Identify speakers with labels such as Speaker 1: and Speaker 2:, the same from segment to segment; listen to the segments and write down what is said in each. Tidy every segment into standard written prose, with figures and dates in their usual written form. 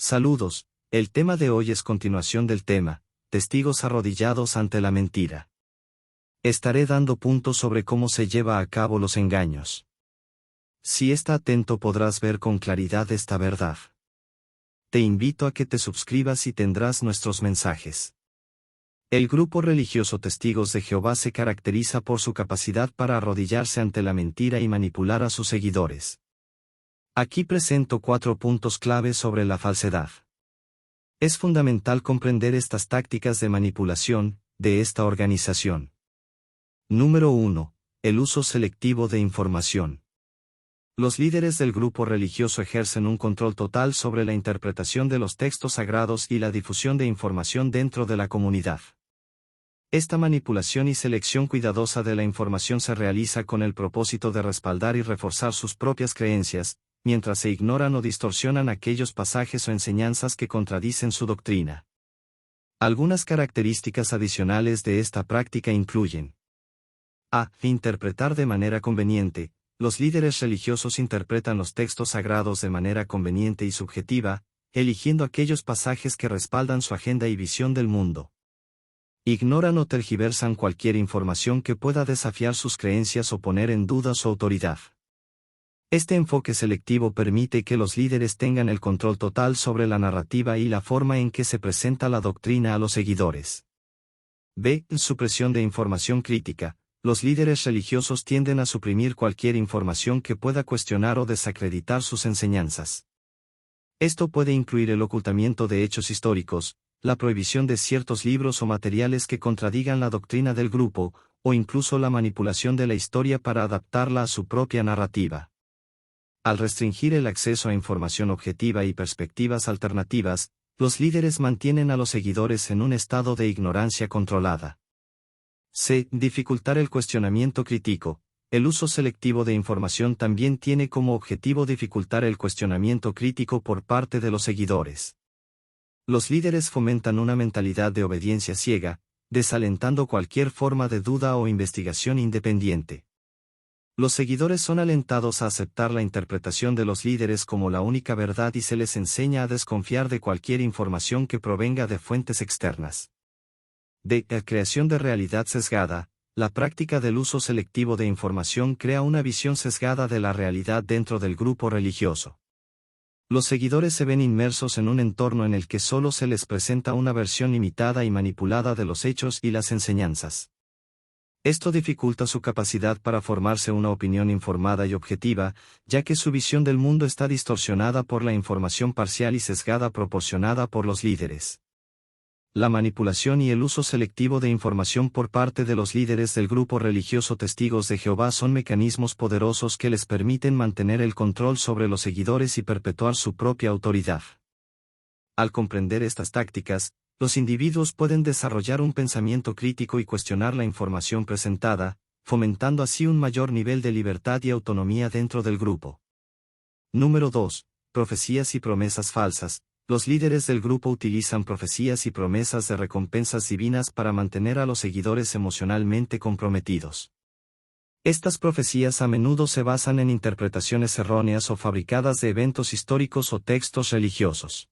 Speaker 1: Saludos, el tema de hoy es continuación del tema, testigos arrodillados ante la mentira. Estaré dando puntos sobre cómo se lleva a cabo los engaños. Si estás atento podrás ver con claridad esta verdad. Te invito a que te suscribas y tendrás nuestros mensajes. El grupo religioso Testigos de Jehová se caracteriza por su capacidad para arrodillarse ante la mentira y manipular a sus seguidores. Aquí presento 4 puntos clave sobre la falsedad. Es fundamental comprender estas tácticas de manipulación de esta organización. Número 1. El uso selectivo de información. Los líderes del grupo religioso ejercen un control total sobre la interpretación de los textos sagrados y la difusión de información dentro de la comunidad. Esta manipulación y selección cuidadosa de la información se realiza con el propósito de respaldar y reforzar sus propias creencias, mientras se ignoran o distorsionan aquellos pasajes o enseñanzas que contradicen su doctrina. Algunas características adicionales de esta práctica incluyen: a. Interpretar de manera conveniente. Los líderes religiosos interpretan los textos sagrados de manera conveniente y subjetiva, eligiendo aquellos pasajes que respaldan su agenda y visión del mundo. Ignoran o tergiversan cualquier información que pueda desafiar sus creencias o poner en duda su autoridad. Este enfoque selectivo permite que los líderes tengan el control total sobre la narrativa y la forma en que se presenta la doctrina a los seguidores. b. Supresión de información crítica. Los líderes religiosos tienden a suprimir cualquier información que pueda cuestionar o desacreditar sus enseñanzas. Esto puede incluir el ocultamiento de hechos históricos, la prohibición de ciertos libros o materiales que contradigan la doctrina del grupo, o incluso la manipulación de la historia para adaptarla a su propia narrativa. Al restringir el acceso a información objetiva y perspectivas alternativas, los líderes mantienen a los seguidores en un estado de ignorancia controlada. c. Dificultar el cuestionamiento crítico. El uso selectivo de información también tiene como objetivo dificultar el cuestionamiento crítico por parte de los seguidores. Los líderes fomentan una mentalidad de obediencia ciega, desalentando cualquier forma de duda o investigación independiente. Los seguidores son alentados a aceptar la interpretación de los líderes como la única verdad y se les enseña a desconfiar de cualquier información que provenga de fuentes externas. d. Creación de realidad sesgada. La práctica del uso selectivo de información crea una visión sesgada de la realidad dentro del grupo religioso. Los seguidores se ven inmersos en un entorno en el que solo se les presenta una versión limitada y manipulada de los hechos y las enseñanzas. Esto dificulta su capacidad para formarse una opinión informada y objetiva, ya que su visión del mundo está distorsionada por la información parcial y sesgada proporcionada por los líderes. La manipulación y el uso selectivo de información por parte de los líderes del grupo religioso Testigos de Jehová son mecanismos poderosos que les permiten mantener el control sobre los seguidores y perpetuar su propia autoridad. Al comprender estas tácticas, los individuos pueden desarrollar un pensamiento crítico y cuestionar la información presentada, fomentando así un mayor nivel de libertad y autonomía dentro del grupo. Número 2. Profecías y promesas falsas. Los líderes del grupo utilizan profecías y promesas de recompensas divinas para mantener a los seguidores emocionalmente comprometidos. Estas profecías a menudo se basan en interpretaciones erróneas o fabricadas de eventos históricos o textos religiosos.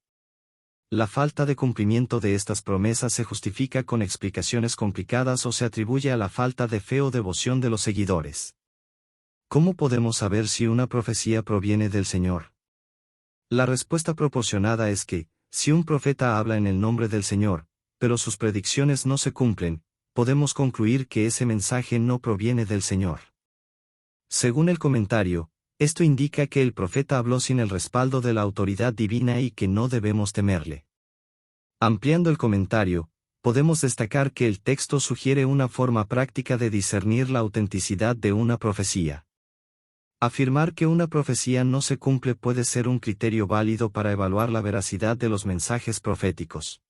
Speaker 1: La falta de cumplimiento de estas promesas se justifica con explicaciones complicadas o se atribuye a la falta de fe o devoción de los seguidores. ¿Cómo podemos saber si una profecía proviene del Señor? La respuesta proporcionada es que, si un profeta habla en el nombre del Señor, pero sus predicciones no se cumplen, podemos concluir que ese mensaje no proviene del Señor. Según el comentario, esto indica que el profeta habló sin el respaldo de la autoridad divina y que no debemos temerle. Ampliando el comentario, podemos destacar que el texto sugiere una forma práctica de discernir la autenticidad de una profecía. Afirmar que una profecía no se cumple puede ser un criterio válido para evaluar la veracidad de los mensajes proféticos.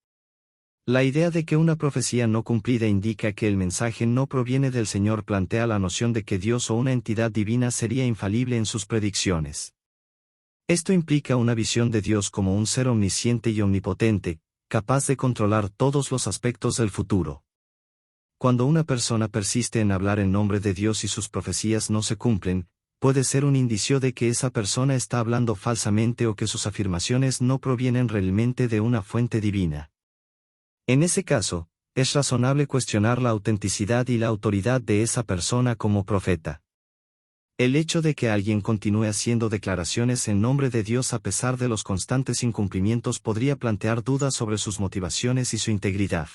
Speaker 1: La idea de que una profecía no cumplida indica que el mensaje no proviene del Señor plantea la noción de que Dios o una entidad divina sería infalible en sus predicciones. Esto implica una visión de Dios como un ser omnisciente y omnipotente, capaz de controlar todos los aspectos del futuro. Cuando una persona persiste en hablar en nombre de Dios y sus profecías no se cumplen, puede ser un indicio de que esa persona está hablando falsamente o que sus afirmaciones no provienen realmente de una fuente divina. En ese caso, es razonable cuestionar la autenticidad y la autoridad de esa persona como profeta. El hecho de que alguien continúe haciendo declaraciones en nombre de Dios a pesar de los constantes incumplimientos podría plantear dudas sobre sus motivaciones y su integridad.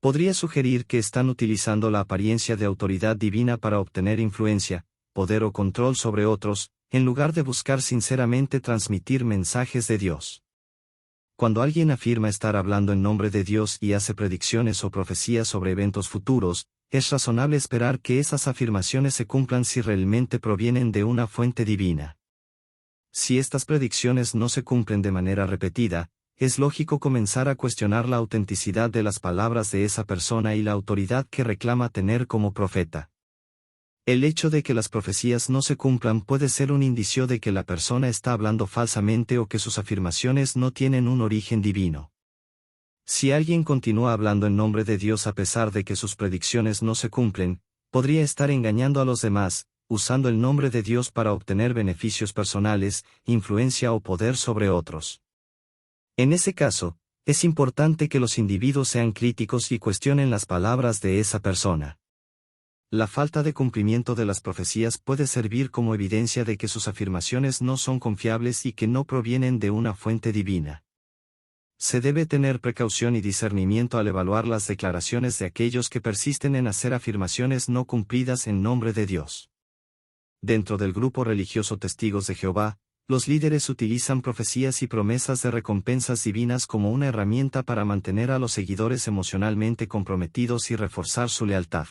Speaker 1: Podría sugerir que están utilizando la apariencia de autoridad divina para obtener influencia, poder o control sobre otros, en lugar de buscar sinceramente transmitir mensajes de Dios. Cuando alguien afirma estar hablando en nombre de Dios y hace predicciones o profecías sobre eventos futuros, es razonable esperar que esas afirmaciones se cumplan si realmente provienen de una fuente divina. Si estas predicciones no se cumplen de manera repetida, es lógico comenzar a cuestionar la autenticidad de las palabras de esa persona y la autoridad que reclama tener como profeta. El hecho de que las profecías no se cumplan puede ser un indicio de que la persona está hablando falsamente o que sus afirmaciones no tienen un origen divino. Si alguien continúa hablando en nombre de Dios a pesar de que sus predicciones no se cumplen, podría estar engañando a los demás, usando el nombre de Dios para obtener beneficios personales, influencia o poder sobre otros. En ese caso, es importante que los individuos sean críticos y cuestionen las palabras de esa persona. La falta de cumplimiento de las profecías puede servir como evidencia de que sus afirmaciones no son confiables y que no provienen de una fuente divina. Se debe tener precaución y discernimiento al evaluar las declaraciones de aquellos que persisten en hacer afirmaciones no cumplidas en nombre de Dios. Dentro del grupo religioso Testigos de Jehová, los líderes utilizan profecías y promesas de recompensas divinas como una herramienta para mantener a los seguidores emocionalmente comprometidos y reforzar su lealtad.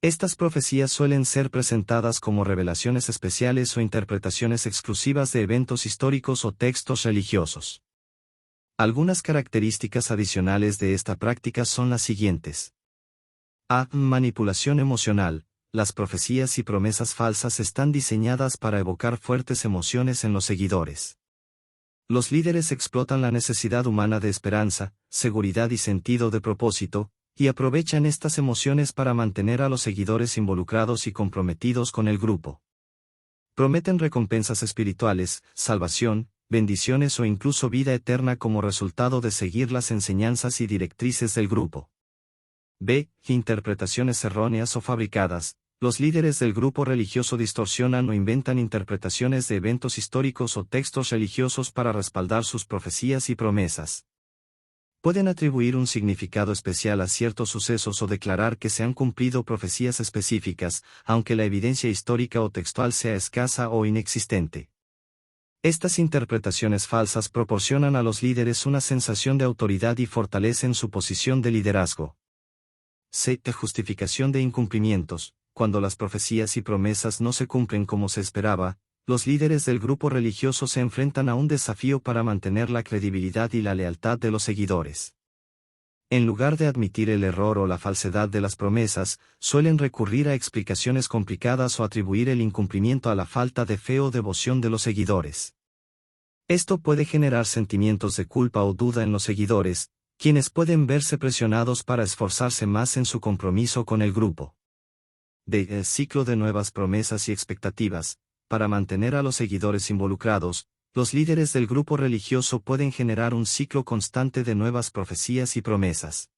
Speaker 1: Estas profecías suelen ser presentadas como revelaciones especiales o interpretaciones exclusivas de eventos históricos o textos religiosos. Algunas características adicionales de esta práctica son las siguientes. A. Manipulación emocional. Las profecías y promesas falsas están diseñadas para evocar fuertes emociones en los seguidores. Los líderes explotan la necesidad humana de esperanza, seguridad y sentido de propósito, y aprovechan estas emociones para mantener a los seguidores involucrados y comprometidos con el grupo. Prometen recompensas espirituales, salvación, bendiciones o incluso vida eterna como resultado de seguir las enseñanzas y directrices del grupo. B. Interpretaciones erróneas o fabricadas. Los líderes del grupo religioso distorsionan o inventan interpretaciones de eventos históricos o textos religiosos para respaldar sus profecías y promesas. Pueden atribuir un significado especial a ciertos sucesos o declarar que se han cumplido profecías específicas, aunque la evidencia histórica o textual sea escasa o inexistente. Estas interpretaciones falsas proporcionan a los líderes una sensación de autoridad y fortalecen su posición de liderazgo. C. Justificación de incumplimientos. Cuando las profecías y promesas no se cumplen como se esperaba, los líderes del grupo religioso se enfrentan a un desafío para mantener la credibilidad y la lealtad de los seguidores. En lugar de admitir el error o la falsedad de las promesas, suelen recurrir a explicaciones complicadas o atribuir el incumplimiento a la falta de fe o devoción de los seguidores. Esto puede generar sentimientos de culpa o duda en los seguidores, quienes pueden verse presionados para esforzarse más en su compromiso con el grupo. El ciclo de nuevas promesas y expectativas. Para mantener a los seguidores involucrados, los líderes del grupo religioso pueden generar un ciclo constante de nuevas profecías y promesas.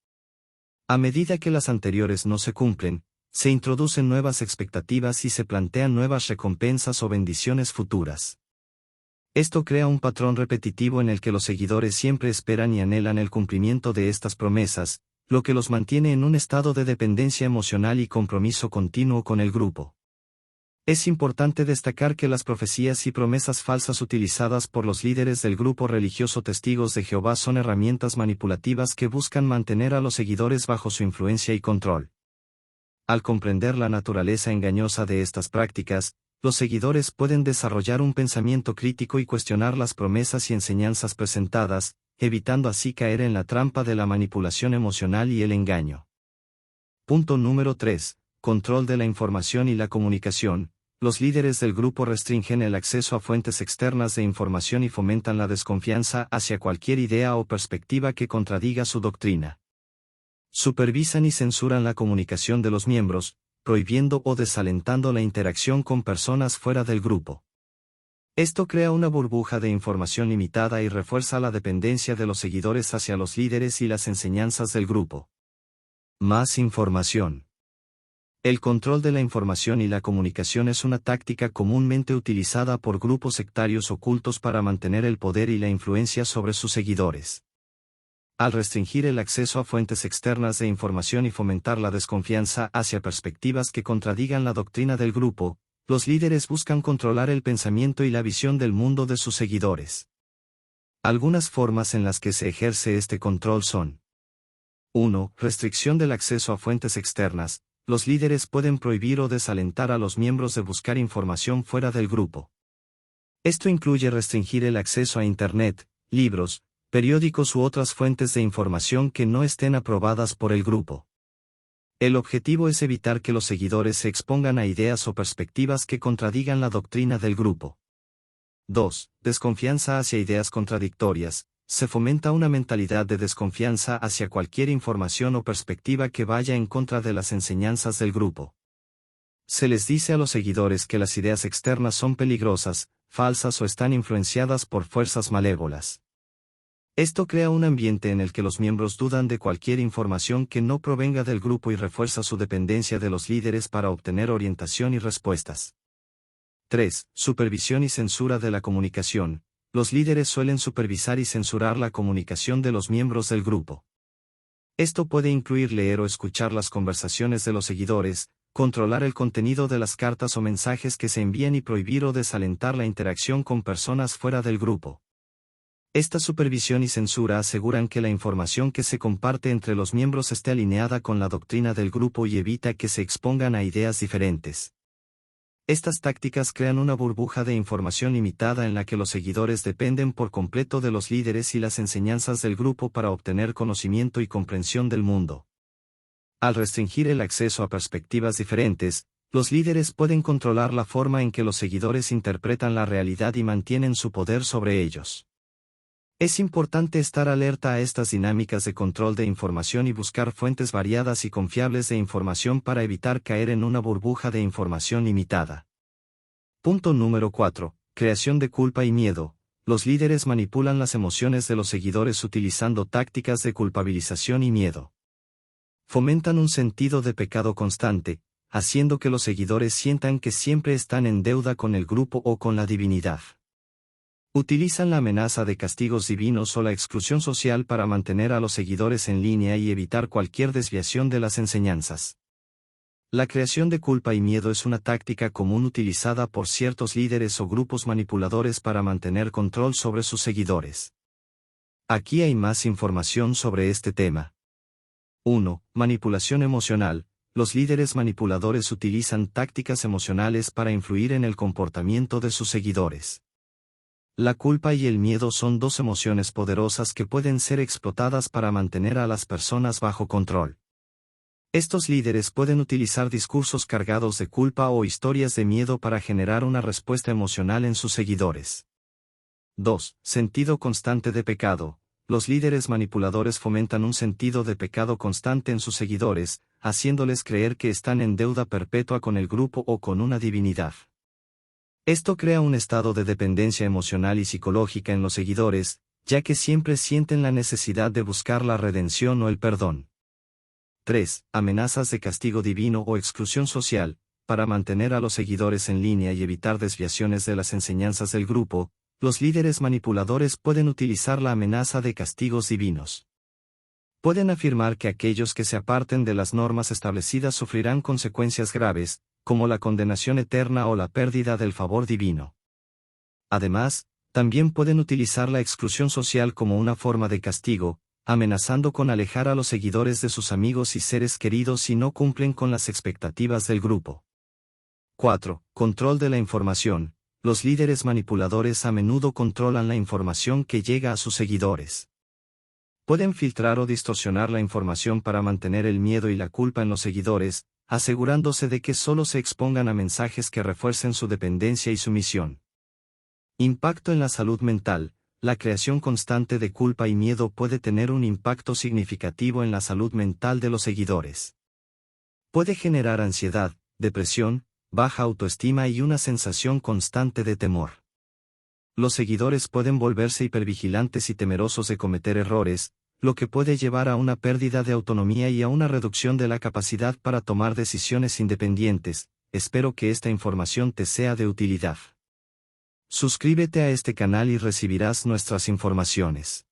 Speaker 1: A medida que las anteriores no se cumplen, se introducen nuevas expectativas y se plantean nuevas recompensas o bendiciones futuras. Esto crea un patrón repetitivo en el que los seguidores siempre esperan y anhelan el cumplimiento de estas promesas, lo que los mantiene en un estado de dependencia emocional y compromiso continuo con el grupo. Es importante destacar que las profecías y promesas falsas utilizadas por los líderes del grupo religioso Testigos de Jehová son herramientas manipulativas que buscan mantener a los seguidores bajo su influencia y control. Al comprender la naturaleza engañosa de estas prácticas, los seguidores pueden desarrollar un pensamiento crítico y cuestionar las promesas y enseñanzas presentadas, evitando así caer en la trampa de la manipulación emocional y el engaño. Punto número 3. Control de la información y la comunicación. Los líderes del grupo restringen el acceso a fuentes externas de información y fomentan la desconfianza hacia cualquier idea o perspectiva que contradiga su doctrina. Supervisan y censuran la comunicación de los miembros, prohibiendo o desalentando la interacción con personas fuera del grupo. Esto crea una burbuja de información limitada y refuerza la dependencia de los seguidores hacia los líderes y las enseñanzas del grupo. Más información. El control de la información y la comunicación es una táctica comúnmente utilizada por grupos sectarios ocultos para mantener el poder y la influencia sobre sus seguidores. Al restringir el acceso a fuentes externas de información y fomentar la desconfianza hacia perspectivas que contradigan la doctrina del grupo, los líderes buscan controlar el pensamiento y la visión del mundo de sus seguidores. Algunas formas en las que se ejerce este control son: 1. Restricción del acceso a fuentes externas. Los líderes pueden prohibir o desalentar a los miembros de buscar información fuera del grupo. Esto incluye restringir el acceso a Internet, libros, periódicos u otras fuentes de información que no estén aprobadas por el grupo. El objetivo es evitar que los seguidores se expongan a ideas o perspectivas que contradigan la doctrina del grupo. 2. Desconfianza hacia ideas contradictorias. Se fomenta una mentalidad de desconfianza hacia cualquier información o perspectiva que vaya en contra de las enseñanzas del grupo. Se les dice a los seguidores que las ideas externas son peligrosas, falsas o están influenciadas por fuerzas malévolas. Esto crea un ambiente en el que los miembros dudan de cualquier información que no provenga del grupo y refuerza su dependencia de los líderes para obtener orientación y respuestas. 3. Supervisión y censura de la comunicación. Los líderes suelen supervisar y censurar la comunicación de los miembros del grupo. Esto puede incluir leer o escuchar las conversaciones de los seguidores, controlar el contenido de las cartas o mensajes que se envían y prohibir o desalentar la interacción con personas fuera del grupo. Esta supervisión y censura aseguran que la información que se comparte entre los miembros esté alineada con la doctrina del grupo y evita que se expongan a ideas diferentes. Estas tácticas crean una burbuja de información limitada en la que los seguidores dependen por completo de los líderes y las enseñanzas del grupo para obtener conocimiento y comprensión del mundo. Al restringir el acceso a perspectivas diferentes, los líderes pueden controlar la forma en que los seguidores interpretan la realidad y mantienen su poder sobre ellos. Es importante estar alerta a estas dinámicas de control de información y buscar fuentes variadas y confiables de información para evitar caer en una burbuja de información limitada. Punto número 4. Creación de culpa y miedo. Los líderes manipulan las emociones de los seguidores utilizando tácticas de culpabilización y miedo. Fomentan un sentido de pecado constante, haciendo que los seguidores sientan que siempre están en deuda con el grupo o con la divinidad. Utilizan la amenaza de castigos divinos o la exclusión social para mantener a los seguidores en línea y evitar cualquier desviación de las enseñanzas. La creación de culpa y miedo es una táctica común utilizada por ciertos líderes o grupos manipuladores para mantener control sobre sus seguidores. Aquí hay más información sobre este tema. 1. Manipulación emocional. Los líderes manipuladores utilizan tácticas emocionales para influir en el comportamiento de sus seguidores. La culpa y el miedo son dos emociones poderosas que pueden ser explotadas para mantener a las personas bajo control. Estos líderes pueden utilizar discursos cargados de culpa o historias de miedo para generar una respuesta emocional en sus seguidores. 2. Sentido constante de pecado. Los líderes manipuladores fomentan un sentido de pecado constante en sus seguidores, haciéndoles creer que están en deuda perpetua con el grupo o con una divinidad. Esto crea un estado de dependencia emocional y psicológica en los seguidores, ya que siempre sienten la necesidad de buscar la redención o el perdón. 3. Amenazas de castigo divino o exclusión social. Para mantener a los seguidores en línea y evitar desviaciones de las enseñanzas del grupo, los líderes manipuladores pueden utilizar la amenaza de castigos divinos. Pueden afirmar que aquellos que se aparten de las normas establecidas sufrirán consecuencias graves, como la condenación eterna o la pérdida del favor divino. Además, también pueden utilizar la exclusión social como una forma de castigo, amenazando con alejar a los seguidores de sus amigos y seres queridos si no cumplen con las expectativas del grupo. 4. Control de la información. Los líderes manipuladores a menudo controlan la información que llega a sus seguidores. Pueden filtrar o distorsionar la información para mantener el miedo y la culpa en los seguidores, asegurándose de que solo se expongan a mensajes que refuercen su dependencia y sumisión. Impacto en la salud mental. La creación constante de culpa y miedo puede tener un impacto significativo en la salud mental de los seguidores. Puede generar ansiedad, depresión, baja autoestima y una sensación constante de temor. Los seguidores pueden volverse hipervigilantes y temerosos de cometer errores, lo que puede llevar a una pérdida de autonomía y a una reducción de la capacidad para tomar decisiones independientes. Espero que esta información te sea de utilidad. Suscríbete a este canal y recibirás nuestras informaciones.